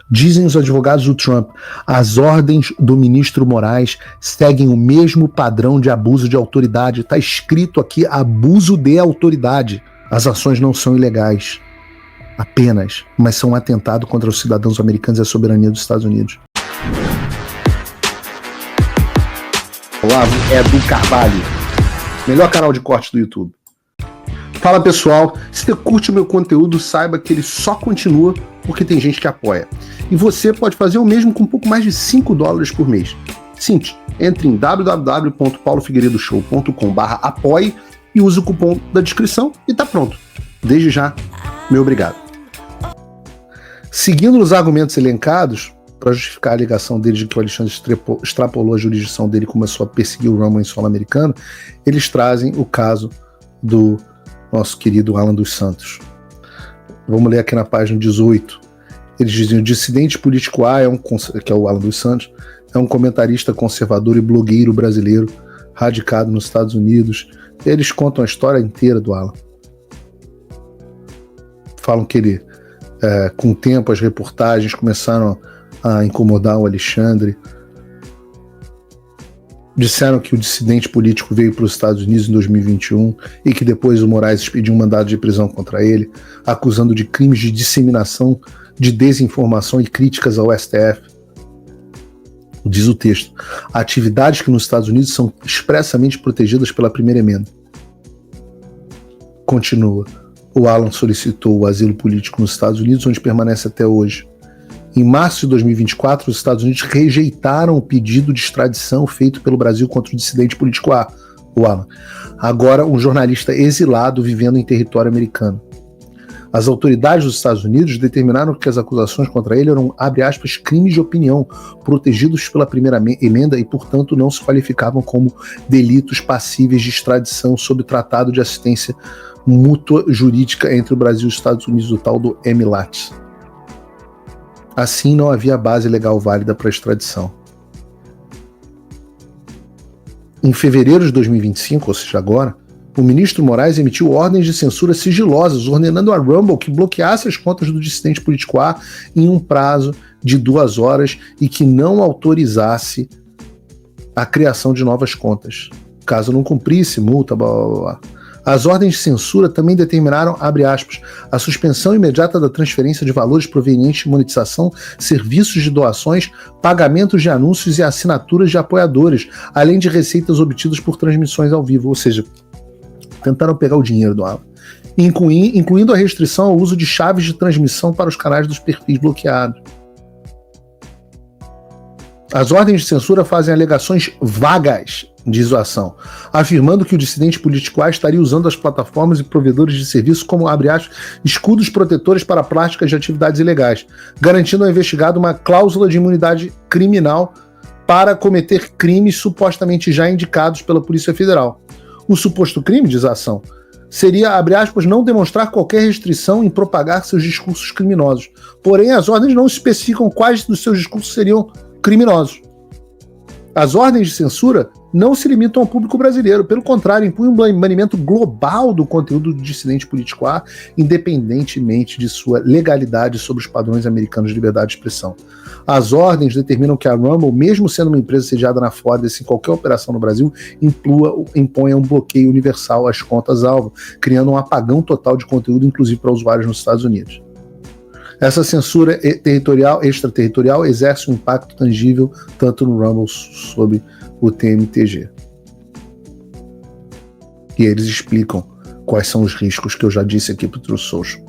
Dizem os advogados do Trump, as ordens do ministro Moraes seguem o mesmo padrão de abuso de autoridade. Está escrito aqui, abuso de autoridade. As ações não são ilegais, apenas, mas são um atentado contra os cidadãos americanos e a soberania dos Estados Unidos. Olavo Edu Carvalho, melhor canal de corte do YouTube. Fala pessoal, se você curte o meu conteúdo, saiba que ele só continua porque tem gente que apoia. E você pode fazer o mesmo com um pouco mais de $5 por mês. Simples, entre em www.paulofigueiredoshow.com/apoie e use o cupom da descrição e tá pronto. Desde já, meu obrigado. Seguindo os argumentos elencados, para justificar a alegação deles de que o Alexandre extrapolou a jurisdição dele e começou a perseguir o Rumble em solo americano, eles trazem o caso do nosso querido Alan dos Santos. Vamos ler aqui na página 18. Eles dizem: o dissidente político A, que é o Alan dos Santos, é um comentarista conservador e blogueiro brasileiro radicado nos Estados Unidos. Eles contam a história inteira do Alan. Falam que ele, com o tempo, as reportagens começaram a incomodar o Alexandre. Disseram que o dissidente político veio para os Estados Unidos em 2021 e que depois o Moraes expediu um mandado de prisão contra ele, acusando de crimes de disseminação de desinformação e críticas ao STF. Diz o texto: atividades que nos Estados Unidos são expressamente protegidas pela primeira emenda. Continua: o Alan solicitou o asilo político nos Estados Unidos, onde permanece até hoje. Em março de 2024, os Estados Unidos rejeitaram o pedido de extradição feito pelo Brasil contra o dissidente político A, o Alan, agora um jornalista exilado vivendo em território americano. As autoridades dos Estados Unidos determinaram que as acusações contra ele eram, abre aspas, crimes de opinião, protegidos pela primeira emenda e, portanto, não se qualificavam como delitos passíveis de extradição sob o Tratado de Assistência Mútua Jurídica entre o Brasil e os Estados Unidos, o tal do MLAT. Assim, não havia base legal válida para a extradição. Em fevereiro de 2025, ou seja, agora, o ministro Moraes emitiu ordens de censura sigilosas, ordenando a Rumble que bloqueasse as contas do dissidente político A em um prazo de 2 horas e que não autorizasse a criação de novas contas. Caso não cumprisse, multa, blá blá blá. As ordens de censura também determinaram, abre aspas, a suspensão imediata da transferência de valores provenientes de monetização, serviços de doações, pagamentos de anúncios e assinaturas de apoiadores, além de receitas obtidas por transmissões ao vivo, ou seja, tentaram pegar o dinheiro do Alan, incluindo a restrição ao uso de chaves de transmissão para os canais dos perfis bloqueados. As ordens de censura fazem alegações vagas de zoação, afirmando que o dissidente político A estaria usando as plataformas e provedores de serviços como, abre aspas, escudos protetores para práticas de atividades ilegais, garantindo ao investigado uma cláusula de imunidade criminal para cometer crimes supostamente já indicados pela Polícia Federal. O suposto crime, diz a ação, seria, abre aspas, não demonstrar qualquer restrição em propagar seus discursos criminosos. Porém, as ordens não especificam quais dos seus discursos seriam criminosos. As ordens de censura não se limitam ao público brasileiro, pelo contrário, impõem um banimento global do conteúdo do dissidente político A, independentemente de sua legalidade sob os padrões americanos de liberdade de expressão. As ordens determinam que a Rumble, mesmo sendo uma empresa sediada na Flórida, sem qualquer operação no Brasil, imponha um bloqueio universal às contas-alvo, criando um apagão total de conteúdo, inclusive para usuários nos Estados Unidos. Essa censura extraterritorial exerce um impacto tangível tanto no Rumble sobre o TMTG. E eles explicam quais são os riscos que eu já disse aqui para o Truth Social.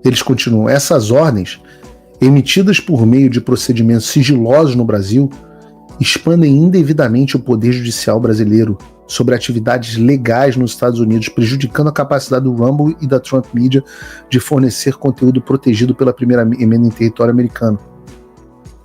Eles continuam: essas ordens, emitidas por meio de procedimentos sigilosos no Brasil, expandem indevidamente o poder judicial brasileiro sobre atividades legais nos Estados Unidos, prejudicando a capacidade do Rumble e da Trump Media de fornecer conteúdo protegido pela primeira emenda em território americano.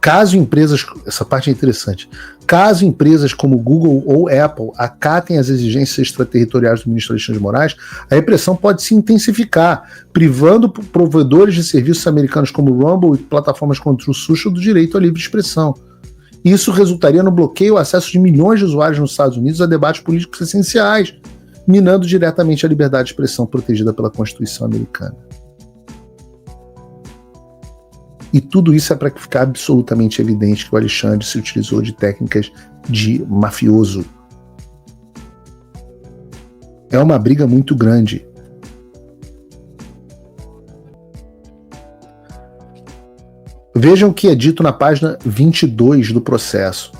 Caso empresas, essa parte é interessante, caso empresas como Google ou Apple acatem as exigências extraterritoriais do ministro Alexandre de Moraes, a repressão pode se intensificar, privando provedores de serviços americanos como Rumble e plataformas como Truth Social do direito à livre expressão. Isso resultaria no bloqueio ao acesso de milhões de usuários nos Estados Unidos a debates políticos essenciais, minando diretamente a liberdade de expressão protegida pela Constituição americana. E tudo isso é para ficar absolutamente evidente que o Alexandre se utilizou de técnicas de mafioso. É uma briga muito grande. Vejam o que é dito na página 22 do processo.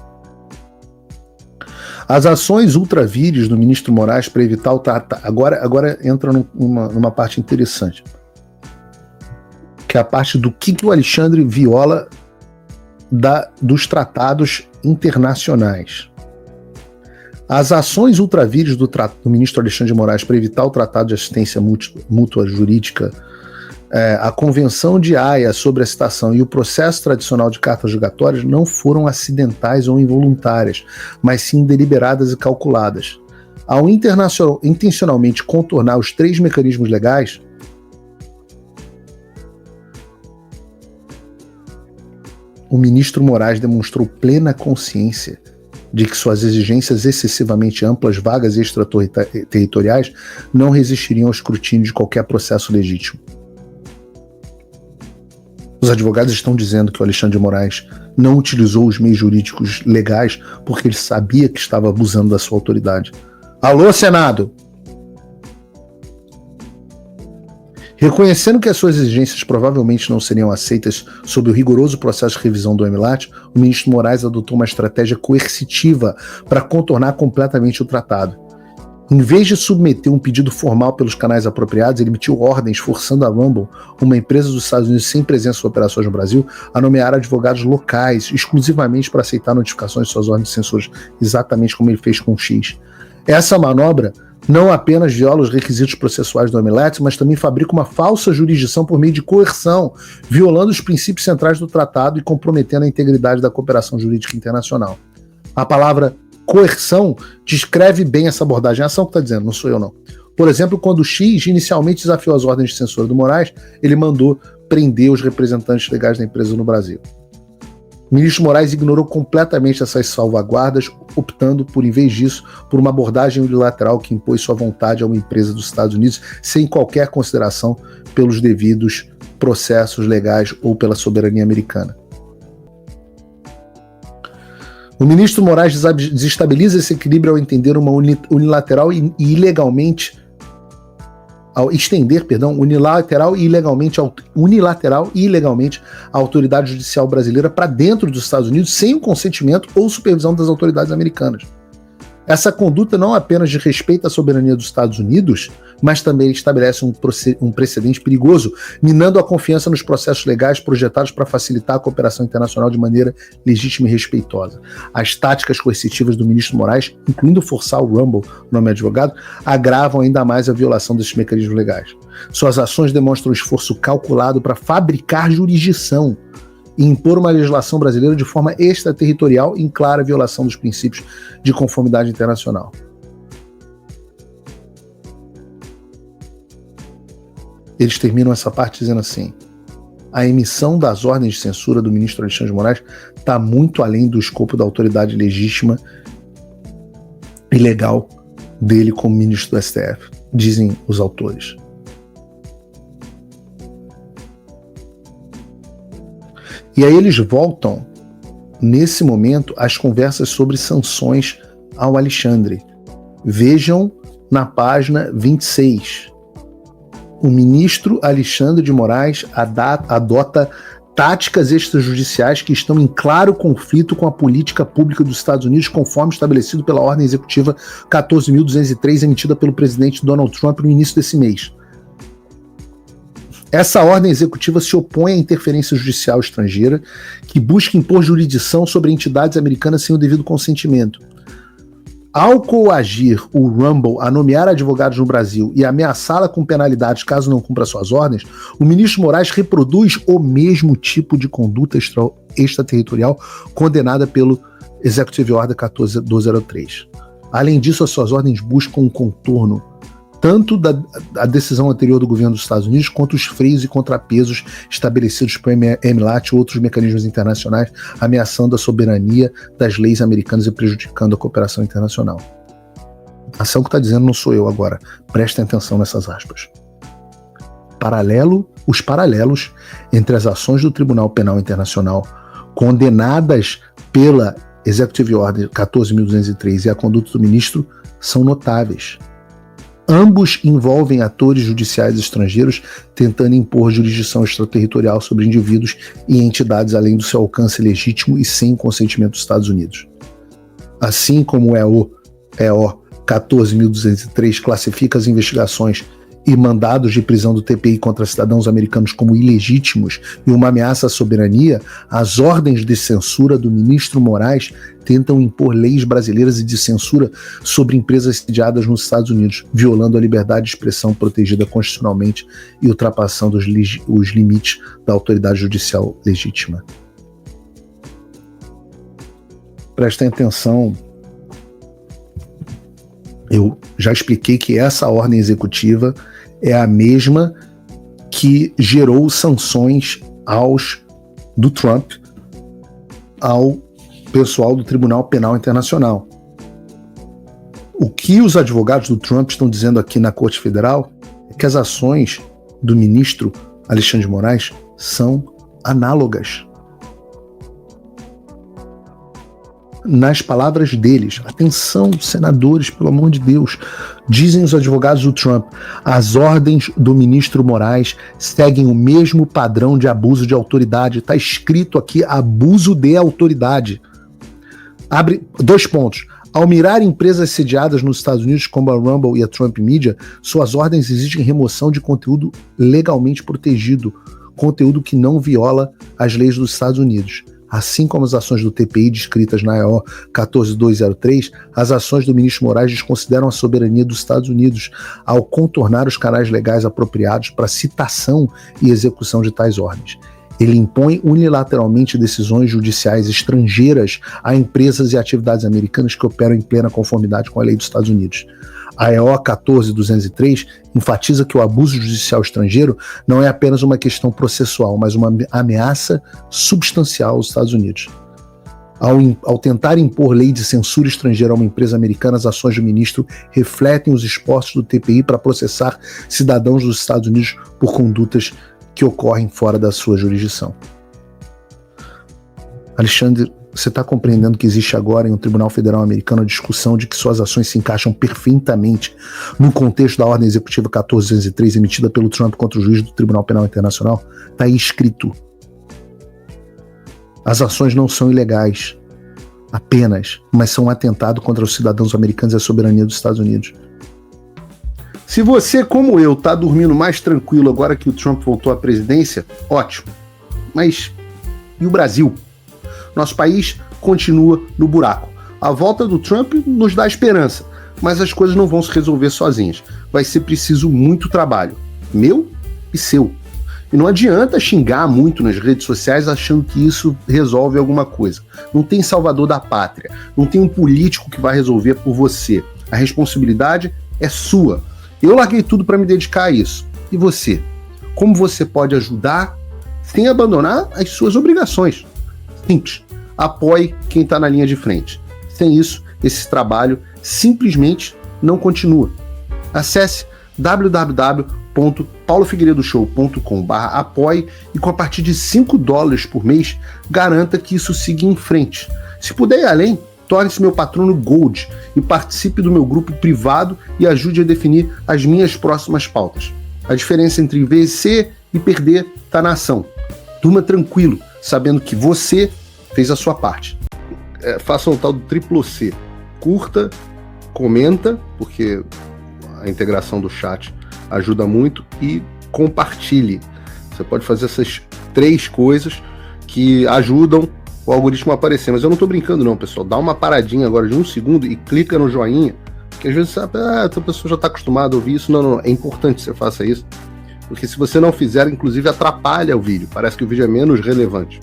As ações ultravires do ministro Moraes para evitar o tratado... Agora entra numa parte interessante, que é a parte do que o Alexandre viola dos tratados internacionais. As ações ultravires do ministro Alexandre de Moraes para evitar o Tratado de Assistência Mútua Jurídica, a Convenção de Haia sobre a citação e o processo tradicional de cartas julgatórias não foram acidentais ou involuntárias, mas sim deliberadas e calculadas. Ao intencionalmente contornar os 3 mecanismos legais, o ministro Moraes demonstrou plena consciência de que suas exigências excessivamente amplas, vagas e extraterritoriais não resistiriam ao escrutínio de qualquer processo legítimo. Os advogados estão dizendo que o Alexandre de Moraes não utilizou os meios jurídicos legais porque ele sabia que estava abusando da sua autoridade. Alô, Senado! Reconhecendo que as suas exigências provavelmente não seriam aceitas sob o rigoroso processo de revisão do MLAT, o ministro Moraes adotou uma estratégia coercitiva para contornar completamente o tratado. Em vez de submeter um pedido formal pelos canais apropriados, ele emitiu ordens forçando a Rumble, uma empresa dos Estados Unidos sem presença ou operações no Brasil, a nomear advogados locais exclusivamente para aceitar notificações de suas ordens de censura, exatamente como ele fez com o X. Essa manobra não apenas viola os requisitos processuais do MLAT, mas também fabrica uma falsa jurisdição por meio de coerção, violando os princípios centrais do tratado e comprometendo a integridade da cooperação jurídica internacional. A palavra coerção descreve bem essa abordagem. A ação que está dizendo, não sou eu não. Por exemplo, quando o X inicialmente desafiou as ordens de censura do Moraes, ele mandou prender os representantes legais da empresa no Brasil. O ministro Moraes ignorou completamente essas salvaguardas, optando por, em vez disso, por uma abordagem unilateral que impôs sua vontade a uma empresa dos Estados Unidos, sem qualquer consideração pelos devidos processos legais ou pela soberania americana. O ministro Moraes desestabiliza esse equilíbrio ao entender uma unilateral e ilegalmente, ao estender, unilateral e ilegalmente a autoridade judicial brasileira para dentro dos Estados Unidos sem o consentimento ou supervisão das autoridades americanas. Essa conduta não apenas de respeito à soberania dos Estados Unidos, mas também estabelece um precedente perigoso, minando a confiança nos processos legais projetados para facilitar a cooperação internacional de maneira legítima e respeitosa. As táticas coercitivas do ministro Moraes, incluindo forçar o Rumble, nome advogado, agravam ainda mais a violação desses mecanismos legais. Suas ações demonstram um esforço calculado para fabricar jurisdição e impor uma legislação brasileira de forma extraterritorial em clara violação dos princípios de conformidade internacional. Eles terminam essa parte dizendo assim: a emissão das ordens de censura do ministro Alexandre de Moraes está muito além do escopo da autoridade legítima e legal dele como ministro do STF, dizem os autores. E aí eles voltam, nesse momento, às conversas sobre sanções ao Alexandre. Vejam na página 26. O ministro Alexandre de Moraes adota táticas extrajudiciais que estão em claro conflito com a política pública dos Estados Unidos, conforme estabelecido pela Ordem Executiva 14.203, emitida pelo presidente Donald Trump no início desse mês. Essa ordem executiva se opõe à interferência judicial estrangeira, que busca impor jurisdição sobre entidades americanas sem o devido consentimento. Ao coagir o Rumble a nomear advogados no Brasil e ameaçá-la com penalidades caso não cumpra suas ordens, o ministro Moraes reproduz o mesmo tipo de conduta extraterritorial condenada pelo Executive Order 14.203. Além disso, as suas ordens buscam um contorno tanto da decisão anterior do governo dos Estados Unidos, quanto os freios e contrapesos estabelecidos pelo MLAT e outros mecanismos internacionais, ameaçando a soberania das leis americanas e prejudicando a cooperação internacional. Ação que está dizendo não sou eu agora. Prestem atenção nessas aspas. Os paralelos entre as ações do Tribunal Penal Internacional condenadas pela Executive Order 14.203 e a conduta do ministro são notáveis. Ambos envolvem atores judiciais estrangeiros tentando impor jurisdição extraterritorial sobre indivíduos e entidades além do seu alcance legítimo e sem consentimento dos Estados Unidos. Assim como o EO 14.203 classifica as investigações e mandados de prisão do TPI contra cidadãos americanos como ilegítimos e uma ameaça à soberania, as ordens de censura do ministro Moraes tentam impor leis brasileiras de censura sobre empresas sediadas nos Estados Unidos, violando a liberdade de expressão protegida constitucionalmente e ultrapassando os limites da autoridade judicial legítima. Prestem atenção. Eu já expliquei que essa ordem executiva é a mesma que gerou sanções do Trump ao pessoal do Tribunal Penal Internacional. O que os advogados do Trump estão dizendo aqui na Corte Federal é que as ações do ministro Alexandre de Moraes são análogas. Nas palavras deles, atenção, senadores, pelo amor de Deus, dizem os advogados do Trump, as ordens do ministro Moraes seguem o mesmo padrão de abuso de autoridade. Está escrito aqui, abuso de autoridade. Abre 2 pontos. Ao mirar empresas sediadas nos Estados Unidos, como a Rumble e a Trump Media, suas ordens exigem remoção de conteúdo legalmente protegido, conteúdo que não viola as leis dos Estados Unidos. Assim como as ações do TPI descritas na EO 14203, as ações do ministro Moraes desconsideram a soberania dos Estados Unidos ao contornar os canais legais apropriados para citação e execução de tais ordens. Ele impõe unilateralmente decisões judiciais estrangeiras a empresas e atividades americanas que operam em plena conformidade com a lei dos Estados Unidos. A EO 14203 enfatiza que o abuso judicial estrangeiro não é apenas uma questão processual, mas uma ameaça substancial aos Estados Unidos. Ao tentar impor lei de censura estrangeira a uma empresa americana, as ações do ministro refletem os esforços do TPI para processar cidadãos dos Estados Unidos por condutas que ocorrem fora da sua jurisdição. Alexandre, você está compreendendo que existe agora em um Tribunal Federal americano a discussão de que suas ações se encaixam perfeitamente no contexto da ordem executiva 14203 emitida pelo Trump contra o juiz do Tribunal Penal Internacional? Está aí escrito. As ações não são ilegais, apenas, mas são um atentado contra os cidadãos americanos e a soberania dos Estados Unidos. Se você, como eu, está dormindo mais tranquilo agora que o Trump voltou à presidência, ótimo. Mas e o Brasil? Nosso país continua no buraco. A volta do Trump nos dá esperança, mas as coisas não vão se resolver sozinhas. Vai ser preciso muito trabalho, meu e seu. E não adianta xingar muito nas redes sociais achando que isso resolve alguma coisa. Não tem salvador da pátria, não tem um político que vai resolver por você. A responsabilidade é sua. Eu larguei tudo para me dedicar a isso. E você? Como você pode ajudar sem abandonar as suas obrigações? Simples. Apoie quem está na linha de frente. Sem isso, esse trabalho simplesmente não continua. Acesse www.paulofigueiredoshow.com/apoie e com a partir de $5 por mês, garanta que isso siga em frente. Se puder ir além, torne-se meu patrono Gold e participe do meu grupo privado e ajude a definir as minhas próximas pautas. A diferença entre vencer e perder está na ação. Durma tranquilo, sabendo que você fez a sua parte. Faça o tal do triplo C. Curta, comenta, porque a integração do chat ajuda muito, e compartilhe. Você pode fazer essas 3 coisas que ajudam o algoritmo a aparecer. Mas eu não estou brincando não, pessoal. Dá uma paradinha agora de 1 segundo e clica no joinha, porque às vezes a pessoa já está acostumada a ouvir isso. Não. É importante que você faça isso, porque se você não fizer, inclusive atrapalha o vídeo. Parece que o vídeo é menos relevante.